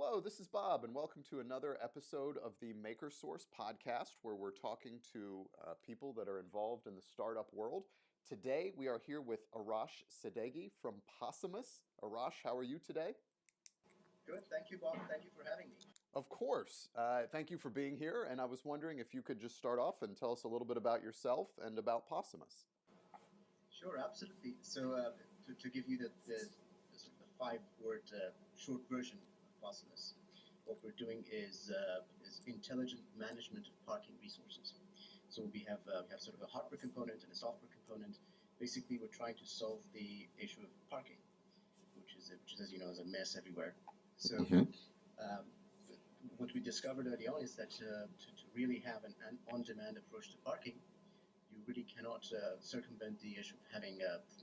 Hello, this is Bob, and welcome to another episode of the MakerSource podcast, where we're talking to people that are involved in the startup world. Today, we are here with Arash Sadeghi from Possumus. Arash, how are you today? Good. Thank you, Bob. Thank you for having me. Of course. Thank you for being here, and I was wondering if you could just start off and tell us a little bit about yourself and about Possumus. Sure, absolutely. So, to give you the sort of the five-word short version of Possumus, what we're doing is intelligent management of parking resources. So we have sort of a hardware component and a software component. Basically, we're trying to solve the issue of parking, which is as you know is a mess everywhere. So. Um, what we discovered early on is that to really have an on-demand approach to parking, you really cannot circumvent the issue of having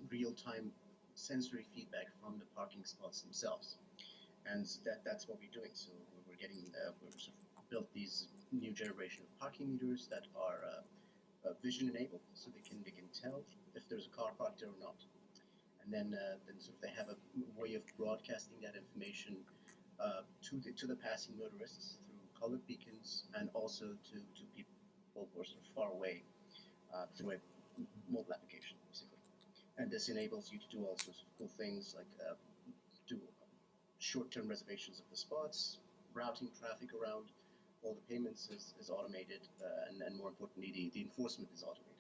real-time sensory feedback from the parking spots themselves, and that's what we're doing. So we're sort of built these new generation of parking meters that are vision enabled, so they can tell if there's a car parked there or not, and then sort of they have a way of broadcasting that information to the passing motorists through colored beacons, and also to people who are sort of far away through a mobile application, basically. And this enables you to do all sorts of cool things like do short-term reservations of the spots, routing traffic around. All the payments is automated, and more importantly, the enforcement is automated.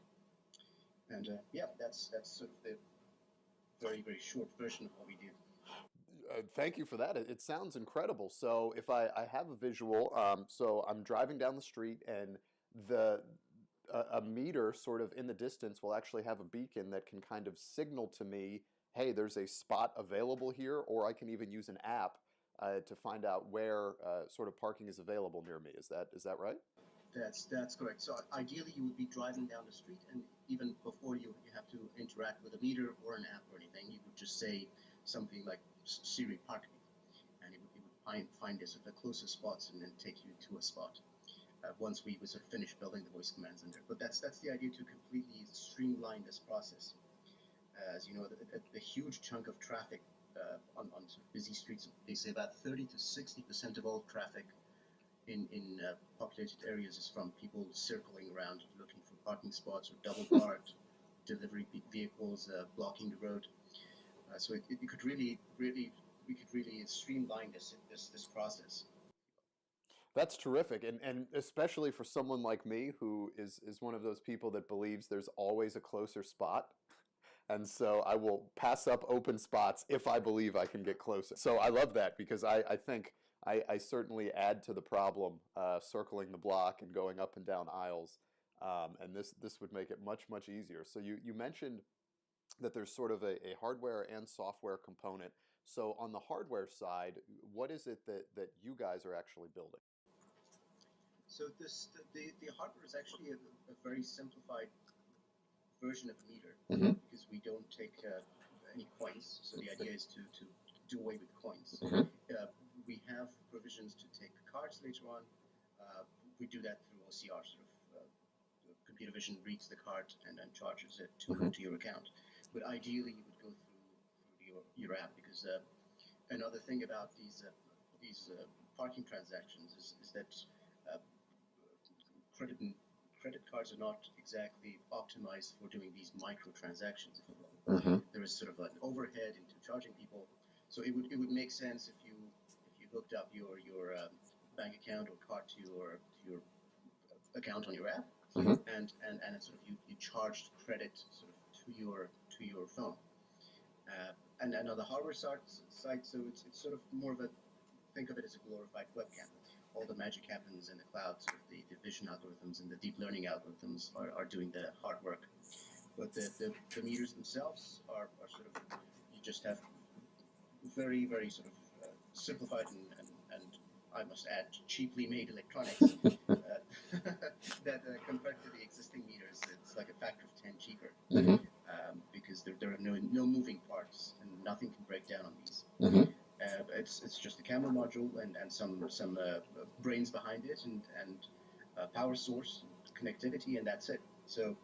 And yeah, that's sort of the very short version of what we do. Thank you for that. It sounds incredible. So if I have a visual, so I'm driving down the street and the a meter sort of in the distance will actually have a beacon that can kind of signal to me, hey, there's a spot available here, or I can even use an app to find out where sort of parking is available near me. Is that right? That's correct. So ideally, you would be driving down the street, and even before you have to interact with a meter or an app or anything, you would just say something like Siri Park Me, and it would find the closest spots and then take you to a spot. Once we sort of finish building the voice commands in there, but that's the idea, to completely streamline this process. As you know, the huge chunk of traffic on sort of busy streets, they say about 30 to 60% of all traffic in populated areas is from people circling around looking for parking spots, or double parked delivery vehicles blocking the road. So it could really we could really streamline this process. That's terrific, and especially for someone like me who is one of those people that believes there's always a closer spot. And so I will pass up open spots if I believe I can get closer. So I love that, because I think I certainly add to the problem circling the block and going up and down aisles. And this would make it much easier. So you mentioned that there's sort of a hardware and software component. So on the hardware side, what is it that you guys are actually building? So the hardware is actually a very simplified version of a meter, because we don't take any coins. So the idea is to do away with coins. We have provisions to take cards later on. We do that through OCR, sort of computer vision reads the card and then charges it to your account. But ideally, you would go through your app, because another thing about these parking transactions is that credit cards are not exactly optimized for doing these micro transactions, if you will. There is sort of an overhead into charging people, so it would make sense if you hooked up your bank account or card to your account on your app, and sort of you charged credit sort of to your phone. And on the hardware side, so it's sort of more of a, think of it as a glorified webcam. All the magic happens in the cloud. Sort of the vision algorithms and the deep learning algorithms are doing the hard work. But the meters themselves are sort of, you just have very sort of simplified and I must add, cheaply made electronics that compared to the existing meters, it's like a factor of 10 cheaper, because there are no moving parts and nothing can break down on these. It's just a camera module and some brains behind it, and power source connectivity, and that's it. So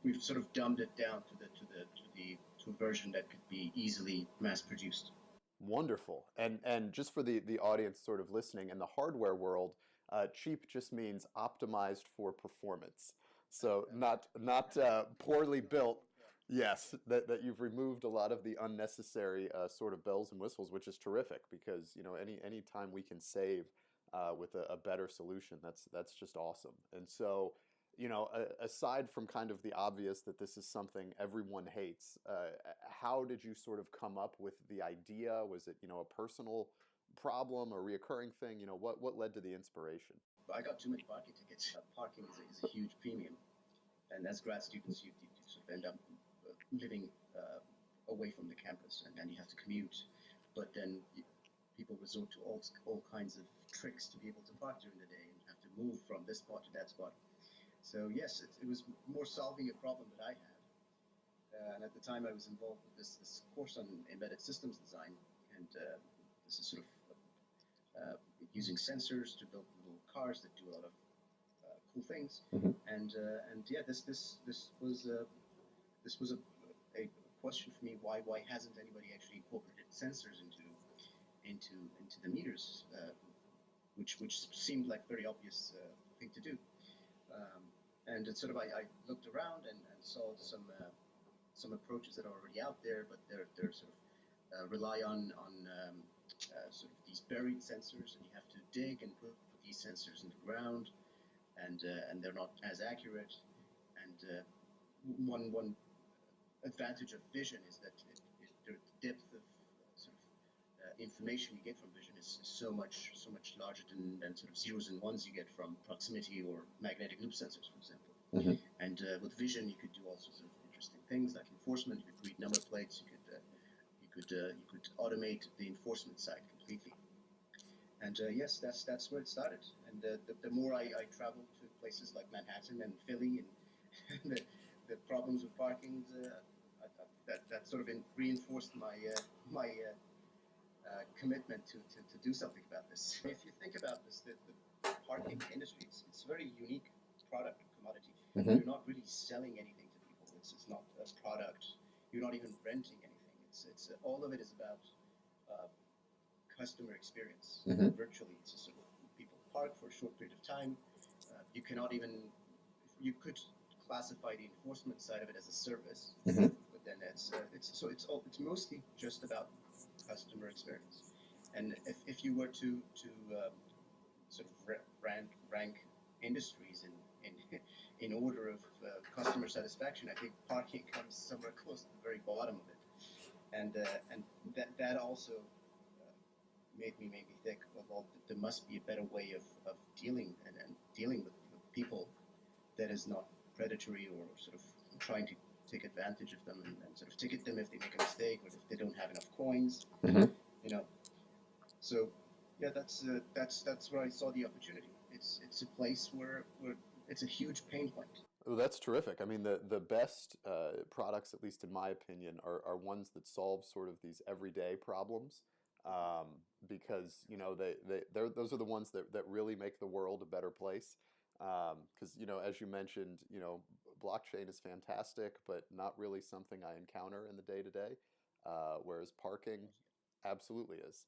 we've sort of dumbed it down to a version that could be easily mass produced. Wonderful. And just for the audience sort of listening, in the hardware world, cheap just means optimized for performance. So not poorly built. Yes, that you've removed a lot of the unnecessary sort of bells and whistles, which is terrific because any time we can save with a better solution, that's just awesome. And so aside from kind of the obvious that this is something everyone hates, how did you sort of come up with the idea? Was it, a personal problem, a reoccurring thing? What led to the inspiration? I got too many parking tickets. Parking is a huge premium, and as grad students, you sort of end up living away from the campus, and you have to commute. But then people resort to all kinds of tricks to be able to park during the day and have to move from this spot to that spot. So yes, it was more solving a problem that I had. And at the time, I was involved with this course on embedded systems design, and this is sort of using sensors to build little cars that do a lot of cool things. Mm-hmm. And yeah, this was a question for me. Why hasn't anybody actually incorporated sensors into the meters, which seemed like a very obvious thing to do. And it's sort of I looked around and saw some approaches that are already out there, but they're sort of rely on sort of these buried sensors, and you have to dig and put these sensors in the ground, and they're not as accurate. And one advantage of vision is that the depth of sort of information you get from vision is so much larger than sort of zeros and ones you get from proximity or magnetic loop sensors, for example. Mm-hmm. And with vision, you could do all sorts of interesting things like enforcement. You could read number plates. You could automate the enforcement side completely. And yes, that's where it started. And the more I traveled to places like Manhattan and Philly, and the problems with parking, that sort of reinforced my commitment to do something about this. If you think about this, the parking industry, it's a very unique product or commodity. Mm-hmm. You're not really selling anything to people. It's not a product. You're not even renting anything. It's all of it is about customer experience. Mm-hmm. Virtually, it's a sort of people park for a short period of time. You cannot even, you could classify the enforcement side of it as a service, Mm-hmm. but then it's mostly just about customer experience. And if you were to sort of rank industries in order of customer satisfaction, I think parking comes somewhere close to the very bottom of it. And that also made me think, well, there must be a better way of dealing with people that is not predatory or sort of trying to take advantage of them and sort of ticket them if they make a mistake or if they don't have enough coins. Mm-hmm. So yeah, that's where I saw the opportunity. It's a place where it's a huge pain point. Well, that's terrific. I mean, the best products, at least in my opinion, are ones that solve sort of these everyday problems, because those are the ones that really make the world a better place. Because as you mentioned, blockchain is fantastic, but not really something I encounter in the day to day. Whereas parking absolutely is.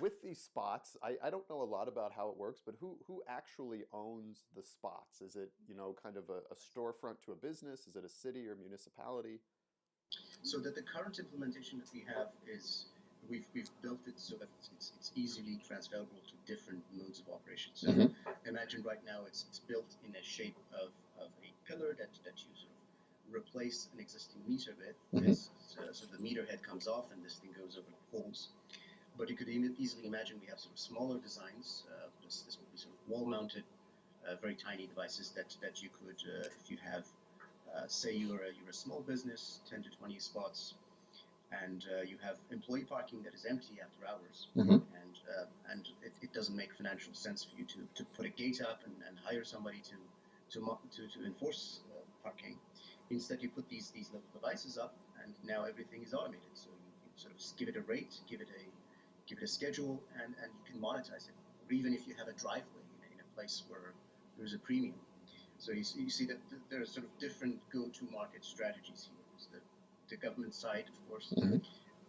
With these spots, I don't know a lot about how it works, but who actually owns the spots? Is it, kind of a storefront to a business? Is it a city or municipality? So that the current implementation that we have is we've built it so that it's easily transferable to different modes of operation. So Mm-hmm. imagine right now it's built in a shape of a pillar that you sort of replace an existing meter with. Mm-hmm. So the meter head comes off and this thing goes over poles. But you could easily imagine we have sort of smaller designs. This would be sort of wall-mounted, very tiny devices that you could, if you have, say you're a small business, 10 to 20 spots, and you have employee parking that is empty after hours, Mm-hmm. and it doesn't make financial sense for you to put a gate up and hire somebody to enforce parking. Instead, you put these little devices up, and now everything is automated. So you sort of give it a rate, give it a schedule, and you can monetize it. Or even if you have a driveway in a place where there's a premium. So you see that there are sort of different go-to market strategies here. There's the government side, of course, Mm-hmm.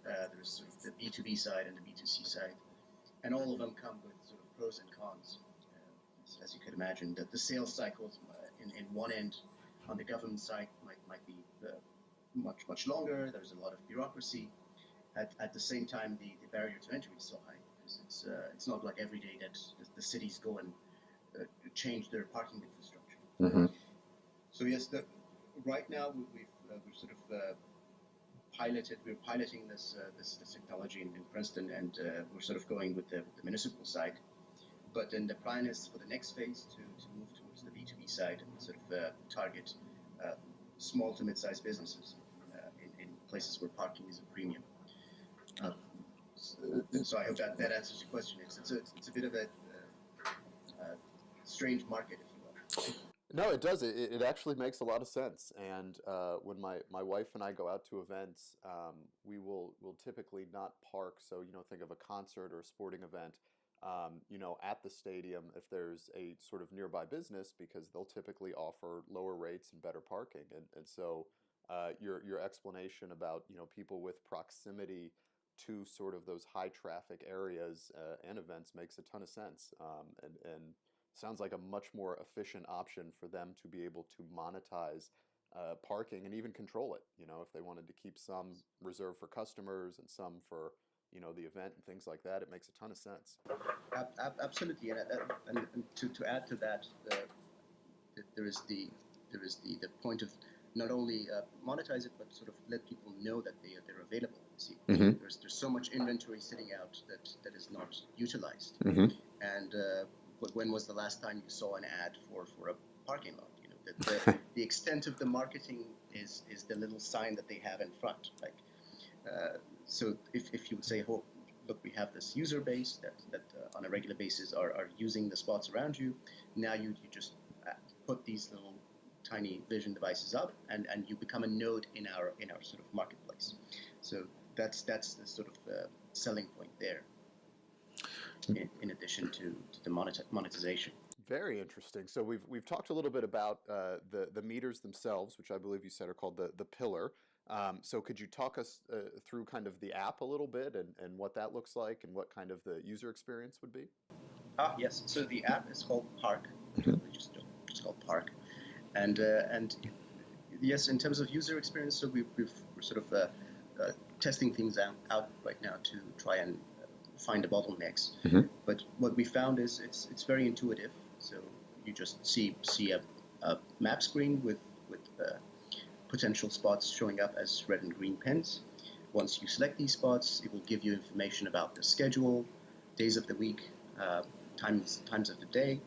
there's sort of the B2B side and the B2C side, and all of them come with sort of pros and cons. As you could imagine, that the sales cycles in one end on the government side might be much longer. There's a lot of bureaucracy. At the same time, the barrier to entry is so high because it's not like every day that the cities go and change their parking infrastructure. Mm-hmm. So yes, right now we've sort of we're piloting this technology in Princeton, and we're sort of going with the municipal side. But then the plan is for the next phase to move towards the B2B side and sort of target small to mid-sized businesses in places where parking is a premium. So I hope that answers your question. It's a bit of a strange market, if you will. No, it does. It actually makes a lot of sense. And when my wife and I go out to events, we'll typically not park. So, think of a concert or a sporting event, at the stadium if there's a sort of nearby business, because they'll typically offer lower rates and better parking. And so your explanation about, people with proximity to sort of those high traffic areas and events makes a ton of sense. And sounds like a much more efficient option for them to be able to monetize parking and even control it. If they wanted to keep some reserved for customers and some for the event and things like that, it makes a ton of sense. Absolutely, and to add to that, there is the point of not only monetize it, but sort of let people know that they're available. You see, Mm-hmm. there's so much inventory sitting out that is not utilized. Mm-hmm. And when was the last time you saw an ad for a parking lot? The extent of the marketing is the little sign that they have in front. Like, so if you would say, oh, look, we have this user base that on a regular basis are using the spots around you. Now you just put these little tiny vision devices up, and you become a node in our sort of marketplace. So that's the sort of selling point there. In addition to the monetization. Very interesting. So we've talked a little bit about the meters themselves, which I believe you said are called the pillar. So could you talk us through kind of the app a little bit and what that looks like and what kind of the user experience would be? Yes. So the app is called Park. Mm-hmm. Just called Park, and yes, in terms of user experience, so we're sort of testing things out right now to try and find the bottlenecks. Mm-hmm. But what we found is it's very intuitive. So you just see a map screen with potential spots showing up as red and green pins. Once you select these spots, it will give you information about the schedule, days of the week, times of the day.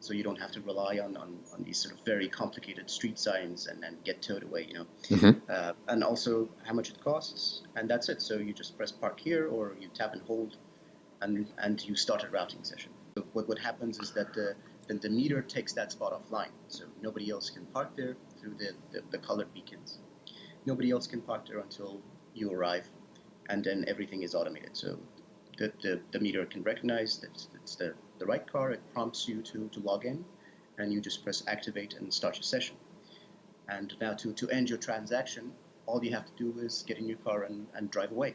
So you don't have to rely on these sort of very complicated street signs and then get towed away, Mm-hmm. And also how much it costs, and that's it. So you just press park here, or you tap and hold, and you start a routing session. So what happens is that the meter takes that spot offline, so nobody else can park there through the colored beacons. Nobody else can park there until you arrive, and then everything is automated. So the meter can recognize that it's the right car. It prompts you to log in, and you just press activate and start your session. And now to end your transaction, all you have to do is get in your car and drive away.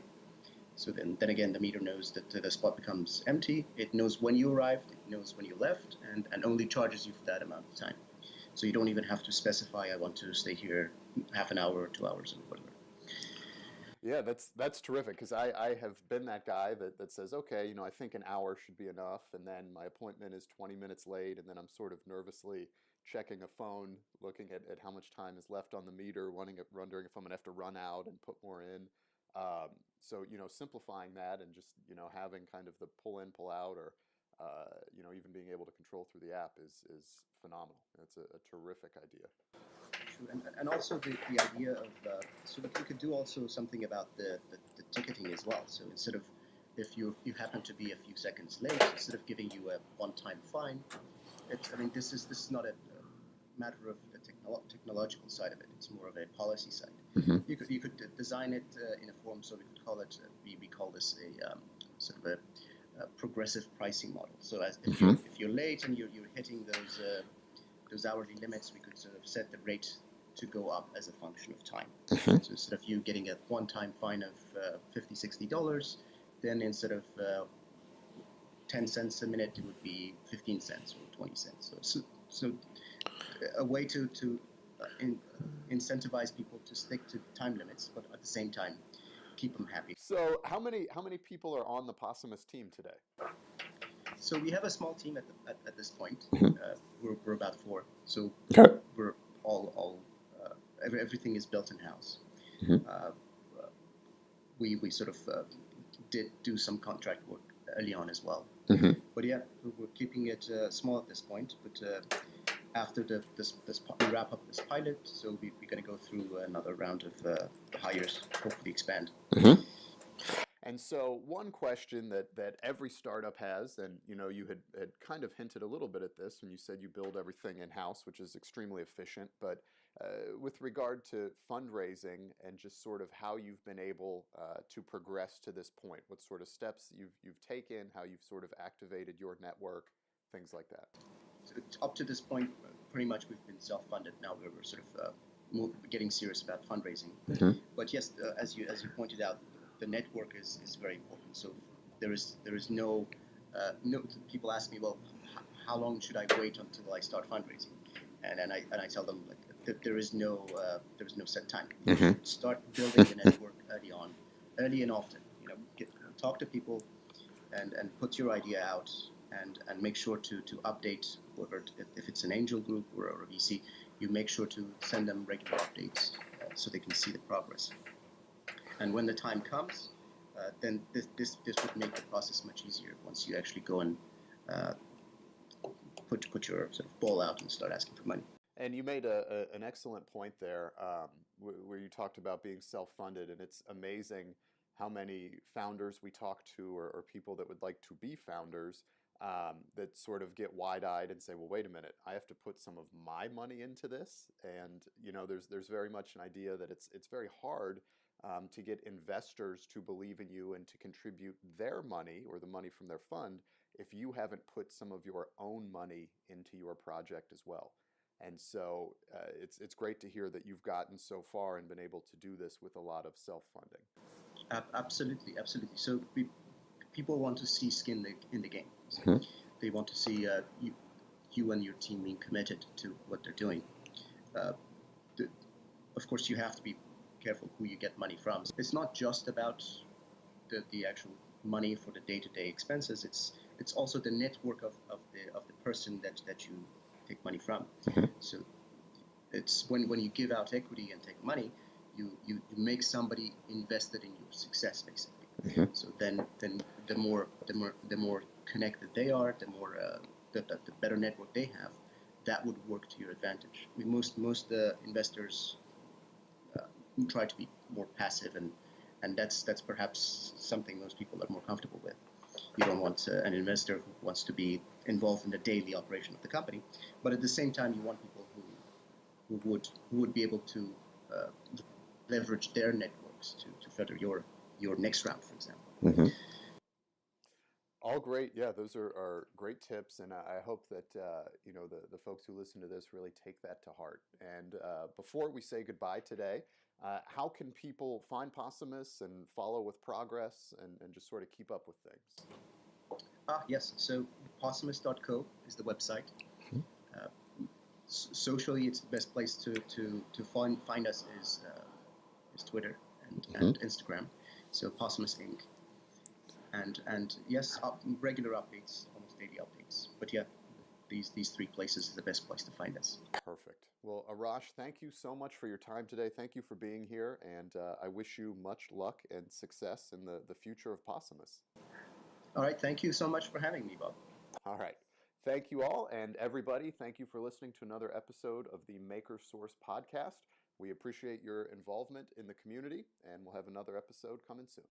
So then again, the meter knows that the spot becomes empty. It knows when you arrived, it knows when you left, and only charges you for that amount of time. So you don't even have to specify, I want to stay here half an hour or 2 hours or whatever. Yeah, that's terrific, because I have been that guy that says, okay, I think an hour should be enough, and then my appointment is 20 minutes late, and then I'm sort of nervously checking a phone, looking at how much time is left on the meter, wondering if I'm going to have to run out and put more in. So, simplifying that and just, having kind of the pull in, pull out, or, even being able to control through the app is phenomenal. It's a terrific idea. And also the idea of so that you could do also something about the ticketing as well. So instead of, if you happen to be a few seconds late, instead of giving you a one-time fine, this is not a matter of the technological side of it. It's more of a policy side. Mm-hmm. You could design it in a form, so we could call it we call this a sort of a progressive pricing model. So if you're late and you're hitting those hourly limits, we could sort of set the rate to go up as a function of time. Mhm. So instead of you getting a one-time fine of $50, $60, then instead of 10 cents a minute, it would be 15 cents or 20 cents. So a way to incentivize people to stick to time limits, but at the same time, keep them happy. So how many people are on the Possumus team today? So we have a small team at this point. Mhm. We're about 4. So Okay. we're all everything is built in house. Mhm. We sort of did do some contract work early on as well. Mhm. But yeah, we're keeping it small at this point. But after we wrap up this pilot, so we're going to go through another round of hires, hopefully expand. Mhm. And so one question that every startup has, and you had kind of hinted a little bit at this when you said you build everything in-house, which is extremely efficient, but with regard to fundraising and just sort of how you've been able to progress to this point, what sort of steps you've taken, how you've sort of activated your network, things like that. So up to this point, pretty much we've been self-funded. Now we're sort of getting serious about fundraising. Mm-hmm. But yes, as you pointed out, the network is very important. So there is no people ask me, well, how long should I wait until I start fundraising? And I tell them, like, there is no set time. You Mm-hmm. should start building the network early and often. Talk to people and put your idea out and make sure to update whoever, if it's an angel group or a VC, you make sure to send them regular updates so they can see the progress. And when the time comes, then this would make the process much easier once you actually go and put your sort of ball out and start asking for money. And you made an excellent point there, where you talked about being self-funded, and it's amazing how many founders we talk to, or people that would like to be founders, that sort of get wide-eyed and say, "Well, wait a minute, I have to put some of my money into this." And there's very much an idea that it's very hard to get investors to believe in you and to contribute their money or the money from their fund if you haven't put some of your own money into your project as well. And so it's great to hear that you've gotten so far and been able to do this with a lot of self-funding. Absolutely. So people want to see skin in the game. So Mhm. they want to see you and your team being committed to what they're doing. Uh, of course, you have to be careful who you get money from. It's not just about the actual money for the day-to-day expenses. It's also the network of the person that you take money from. Mhm. So it's when you give out equity and take money, you make somebody invested in your success, basically. Mhm. So then the more connected they are, the more the better network they have, that would work to your advantage. I mean, most investors try to be more passive, and that's perhaps something most people are more comfortable with. You don't want an investor who wants to be involved in the daily operation of the company, but at the same time, you want people who would be able to uh, leverage their networks to further your next round, for example. Mhm. All great. Yeah, those are great tips, and I hope that the folks who listen to this really take that to heart. And before we say goodbye today, how can people find Possumus and follow with progress and just sort of keep up with things? Yes. So possumus.co is the website. Mhm. Uh, Socially, it's the best place to find us is Twitter and Instagram. So Possumus Inc. And yes, regular updates, almost daily updates. But yeah, these 3 places is the best place to find us. Perfect. Well, Arash, thank you so much for your time today. Thank you for being here, and I wish you much luck and success in the future of Possumus. All right, thank you so much for having me, Bob. All right. Thank you all, and everybody, thank you for listening to another episode of the MakerSource podcast. We appreciate your involvement in the community, and we'll have another episode coming soon.